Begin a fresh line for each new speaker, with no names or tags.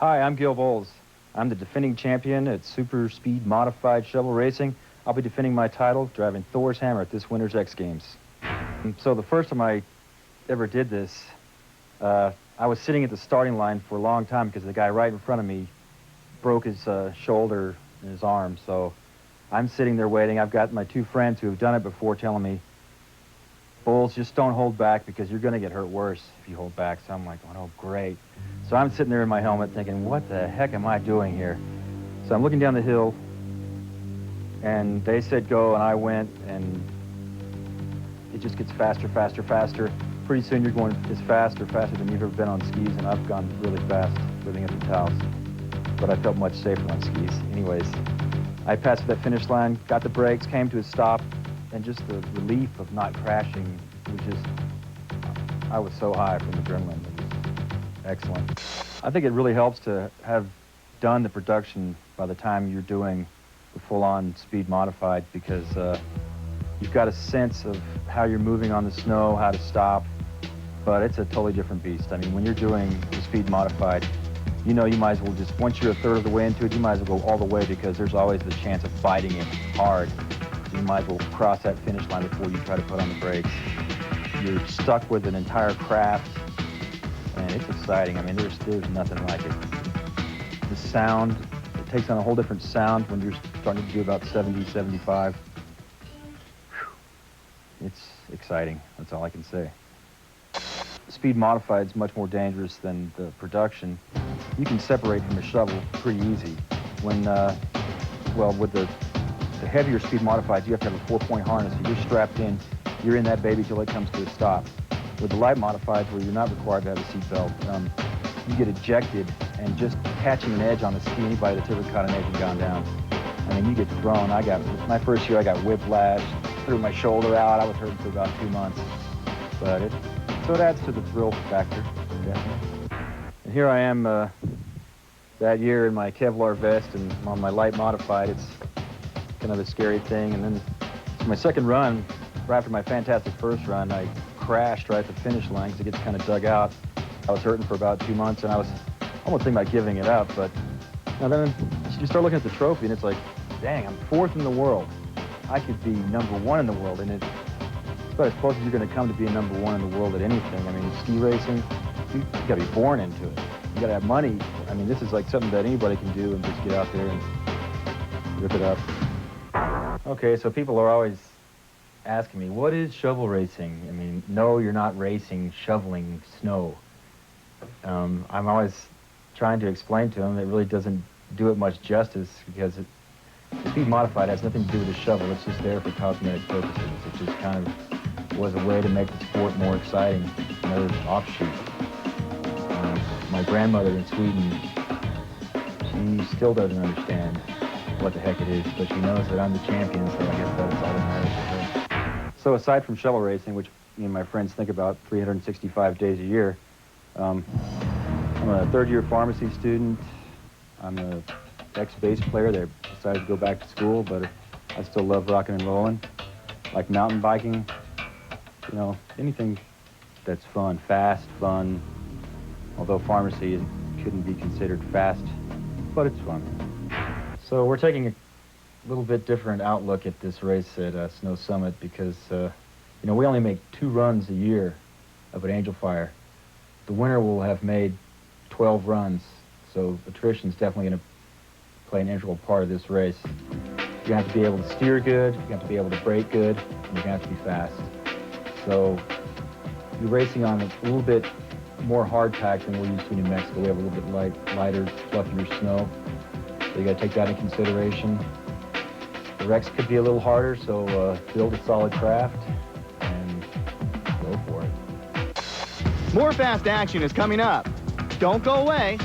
Hi, I'm Gail Boles. I'm the defending champion at super speed modified shovel racing. I'll be defending my title driving Thor's hammer at this winter's X Games. So the first time I ever did this, I was sitting at the starting line for a long time because the guy right in front of me broke his shoulder and his arm. So I'm sitting there waiting. I've got my two friends who have done it before telling me, Boles, just don't hold back because you're going to get hurt worse if you hold back. So I'm like, oh, great. So I'm sitting there in my helmet thinking, what the heck am I doing here? So I'm looking down the hill, and they said go, and I went, and it just gets faster, faster, faster. Pretty soon you're going as fast or faster than you've ever been on skis, and I've gone really fast living at the house. But I felt much safer on skis. Anyways, I passed that finish line, got the brakes, came to a stop, and just the relief of not crashing was just, I was so high from adrenaline. It was excellent. I think it really helps to have done the production by the time you're doing the full-on speed modified, because you've got a sense of how you're moving on the snow, how to stop, but it's a totally different beast. I mean, when you're doing the speed modified, you know you might as well just, once you're a third of the way into it, you might as well go all the way, because there's always the chance of fighting it hard. You might as well cross that finish line before you try to put on the brakes. You're stuck with an entire craft, and it's exciting. I mean, there's nothing like it. The sound, it takes on a whole different sound when you're starting to do about 70, 75. Whew. It's exciting, that's all I can say. Speed modified is much more dangerous than the production. You can separate from a shovel pretty easy. When, well, with the heavier speed modified, you have to have a 4-point harness, so you're strapped in, you're in that baby till it comes to a stop. With the light modifieds, where you're not required to have a seatbelt, you get ejected, and just catching an edge on the ski, anybody that's ever caught an edge and gone down, I mean, you get thrown. My first year I got whiplash, threw my shoulder out, I was hurting for about 2 months. But so it adds to the thrill factor, definitely. And here I am that year in my Kevlar vest and on my light modified. It's kind of a scary thing. And then my second run, right after my fantastic first run, I crashed right at the finish line because it gets kind of dug out. I was hurting for about 2 months, and I was almost thinking about giving it up. But then you start looking at the trophy, and it's like, dang, I'm 4th in the world. I could be #1 in the world, and it's about as close as you're going to come to being #1 in the world at anything. I mean, ski racing, you got to be born into it. You got to have money. I mean, this is like something that anybody can do and just get out there and rip it up. Okay, so people are always asking me, what is shovel racing? I mean, no, you're not racing, shoveling snow. I'm always trying to explain to them it really doesn't do it much justice, because the speed modified has nothing to do with the shovel. It's just there for cosmetic purposes. It just kind of was a way to make the sport more exciting, another offshoot. My grandmother in Sweden, she still doesn't understand what the heck it is, but she knows that I'm the champion, so I guess that's all that matters to her. So aside from shovel racing, which me and my friends think about 365 days a year, I'm a third-year pharmacy student. I'm a ex-bass player that decided to go back to school, but I still love rocking and rolling. Like mountain biking, you know, anything that's fun, fast, fun. Although pharmacy couldn't be considered fast, but it's fun. So we're taking a little bit different outlook at this race at Snow Summit, because, you know, we only make 2 runs a year of an Angel Fire. The winner will have made 12 runs, so attrition's definitely going to play an integral part of this race. You're going to have to be able to steer good, you're going to have to be able to brake good, and you're going to have to be fast. So you're racing on a little bit more hard-packed than we're used to in New Mexico. We have a little bit lighter, fluffier snow, so you got to take that in consideration. The wrecks could be a little harder, so build a solid craft and go for it.
More fast action is coming up. Don't go away.